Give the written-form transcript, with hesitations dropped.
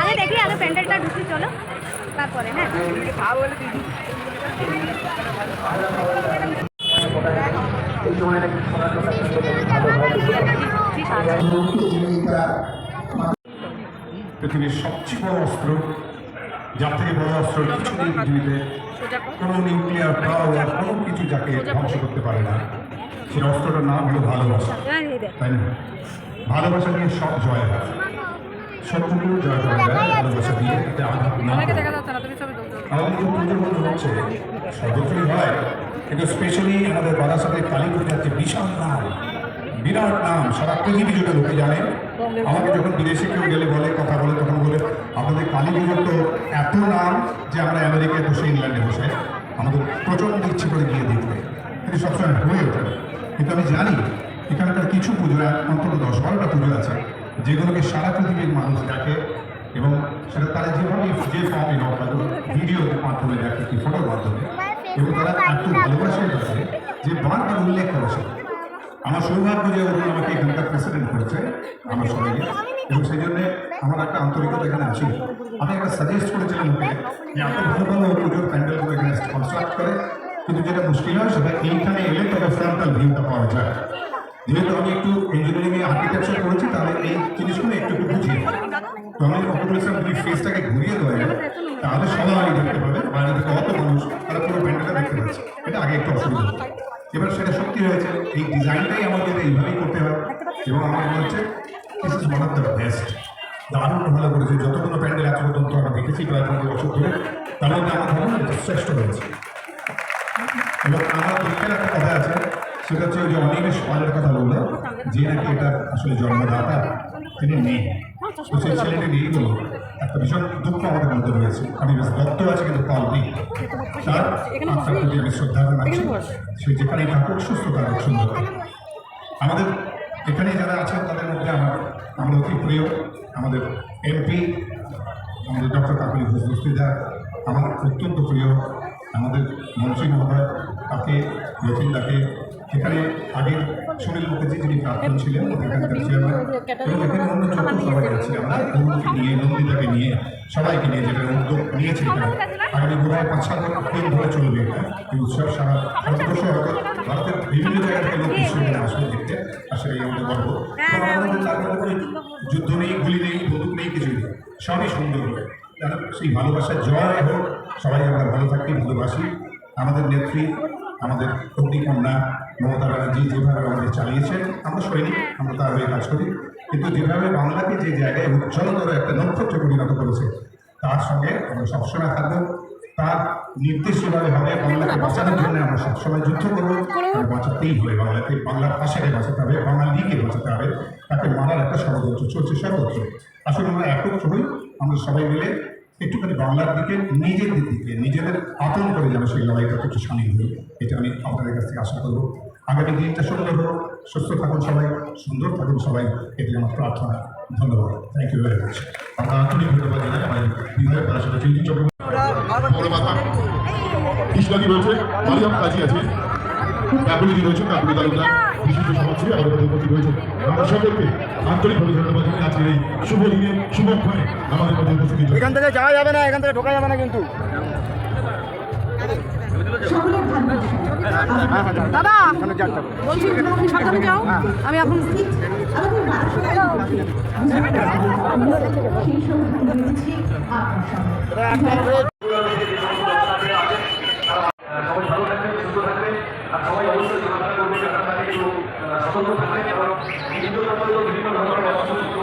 আগে দেখি আগে প্যান্ডেলটা ঢুকি চলো তারপরে হ্যাঁ পৃথিবীর সবচেয়ে বড় অস্ত্র, যার থেকে বড় অস্ত্র কিছু নেই পৃথিবীতে, কোনো নিউক্লিয়ার পাওয়ার কোনো কিছু যাকে ধ্বংস করতে পারে না, সেই অস্ত্রটার নাম হলো ভালোবাসা, তাই না? ভালোবাসা দিয়ে সব জয় হয়, সবটুকু জয় করা যায় ভালোবাসা দিয়ে। এটা আঘাত না আমাদের যে পুজো মতো হচ্ছে সর্বত্রই হয়, কিন্তু স্পেশালি আমাদের বারাসাতে কালী পুজো হচ্ছে বিশাল নাম, বিরাট নাম, সারা পৃথিবী জুড়ে লোকে জানে। আমাকে যখন বিদেশে কেউ গেলে বলে কথা বলে তখন বলে আপনাদের কালী পুজোর তো এত নাম যে আমরা আমেরিকায় বসে ইংল্যান্ডে বসে আমাদের প্রচণ্ড ইচ্ছে করে গিয়ে দেখতে, কিন্তু সবসময় হয়ে ওঠে। কিন্তু আমি জানি এখানকার কিছু পুজো অন্তত 10-12টা পুজো আছে যেগুলোকে সারা পৃথিবীর মানুষ দেখে, এবং সেটা তারা যেভাবে যে ফর্মে হোক, হয়তো ভিডিওর মাধ্যমে দেখে কি ফটোর মাধ্যমে, এবং তারা এত ভালোবাসে থাকে যে বারবার উল্লেখ করেছে। আমার সৌভাগ্য যে ওরা আমাকে এখানকার প্রেসিডেন্ট করেছে আমার সবাইকে, এবং সেই জন্য আমার একটা আন্তরিকতা এখানে আছে। আমি একটা সাজেস্ট করেছিলাম ওকে যে এত ভালো ভালো পুজোর প্যান্ডেলগুলো এখানে কনস্ট্রাক্ট করে, কিন্তু যেটা মুশকিল হয় সেটা এইখানে এলে তবে ফ্রন্টাল ভিউটা পাওয়া যায়। যেহেতু আমি একটু ইঞ্জিনিয়ারিং এ আর্কিটেকচার করেছি, তাহলে এই জিনিসগুলো একটু একটু বুঝিয়ে, তো আমি অকুপেশন যদি ফেসটাকে ঘুরিয়ে দেওয়া যায় তাহলে সবাই দেখতে পাবে, বাইরে থেকে অত মানুষ তারা পুরো প্যান্ডেলটা দেখতে পাচ্ছে। এটা আগে একটু অসুবিধা হতো, এবার সেটা সত্যি হয়েছে। এই ডিজাইনটাই আমাদের এইভাবেই করতে হবে, এবং আমার মনে হচ্ছে this is one of the best. দারুণ ভালো করেছে, যতগুলো প্যান্ডেল এত পর্যন্ত আমরা দেখেছি প্রায় 15 বছর ধরে, তার মধ্যে আমার ধারণা এটা শ্রেষ্ঠ হয়েছে। এবং আমার দুঃখের একটা কথা আছে, সেটা হচ্ছে ওই যে অনিমেষ পালের কথা বললো, যে নাকি এটা আসলে জন্মদাতা তিনি নেই, তো সেই ছেলেটি নেই বলে একটা ভীষণ দুঃখ আমাদের মধ্যে রয়েছে। অনিমেষ দত্ত আছে কিন্তু পাল নেই, তার আত্মার প্রতি আমি শ্রদ্ধা জানাচ্ছি। সে যেখানেই থাকুক সুস্থ থাকুক, সুন্দর থাকুক। আমাদের এখানে যারা আছেন তাদের মধ্যে আমরা অতি প্রিয় আমাদের এমপি আমাদের ডক্টর কাকুলি ঘোষদা, আমার অত্যন্ত প্রিয় আমাদের মন্ত্রী মহোদয়, তাকে রথিনদাকে, এখানে আগের সুনীল মুখার্জি যিনি প্রাক্তন ছিলেন এখানকার চেয়ারম্যান, এবং এখানে অন্য যত সবাই আছে, আমরা অরুণকে নিয়ে, নন্দিতাকে নিয়ে, সবাইকে নিয়ে যেটা উদ্যোগ নিয়েছি এখানে আগামী বোধহয় 5-7 দিন ধরে চলবে এটা এই উৎসব। সারা ভারতবর্ষ হয়তো ভারতের বিভিন্ন জায়গা থেকে লোক বিশ্ববিদ্যালয়ে আসবে দেখতে, আর সেটাই আমাদের গর্ব। আমাদের তার মধ্যে কোনো যুদ্ধ নেই, গুলি নেই, বন্দুক নেই, কিছুই নেই, সবই সুন্দর হবে। সেই ভালোবাসার জয় হোক, সবাই আমরা ভালো থাকি, ভালোবাসি। আমাদের নেত্রী, আমাদের অগ্নিকন্যা মমতা ব্যানার্জি যেভাবে আমাদের চালিয়েছেন, আমরা সৈনিক, আমরা তার হয়ে কাজ করি, কিন্তু যেভাবে বাংলাকে যে জায়গায় উজ্জ্বলতর একটা নক্ষত্রে পরিণত করেছে, তার সঙ্গে আমরা সবসময় থাকবো। তার নির্দেশ যেভাবে হবে বাংলাকে বাঁচানোর জন্য আমরা সবসময় যুদ্ধ করবো, বাঁচাতেই হবে বাংলাকে, বাংলার ভাষাকে বাঁচাতে হবে, বাঙালিকে বাঁচাতে হবে। তাকে মারার একটা ষড়যন্ত্র চলছে সর্বত্র। আসলে আমরা একত্র হই, আমরা সবাই মিলে একটুখানি বাংলার দিকে, নিজেদের দিকে, নিজেদের আপন করে যেন সেই লড়াইটা একটু সামিল হই, এটা আমি আপনাদের কাছ থেকে আশা করবো। আগামী দিনটা সুন্দর হোক, সুস্থ থাকুন সবাই, সুন্দর থাকুন সবাই, এটি আমার প্রার্থনা। ধন্যবাদ, থ্যাংক ইউ ভেরি মাচ। আমরা আন্তরিক ধন্যবাদ জানাই আমাদের বিধায়ক পরিষদের চিন্তিত কৃষ্ণাদি রয়েছে, মারিয়াম কাজী আছে, কাকুলিদি রয়েছে, কাকুলি তালুকদার, বিশিষ্ট সমাজসেবী আমাদের মধ্যে উপস্থিত রয়েছে। আমরা সকলকে আন্তরিকভাবে ধন্যবাদ জানাই আজকের এই শুভ দিনে, শুভক্ষণে আমাদের মধ্যে উপস্থিত। এখান থেকে যাওয়া যাবে না, এখান থেকে ঢোকা যাবে না কিন্তু। দাদা বলছি সাবধানে যাও, আমি এখন সবাই ভালো থাকবেন, সুস্থ থাকবেন, আর সবাই অবশ্যই সতর্ক থাকবেন এবং বিভিন্ন ধরনের অসুস্থ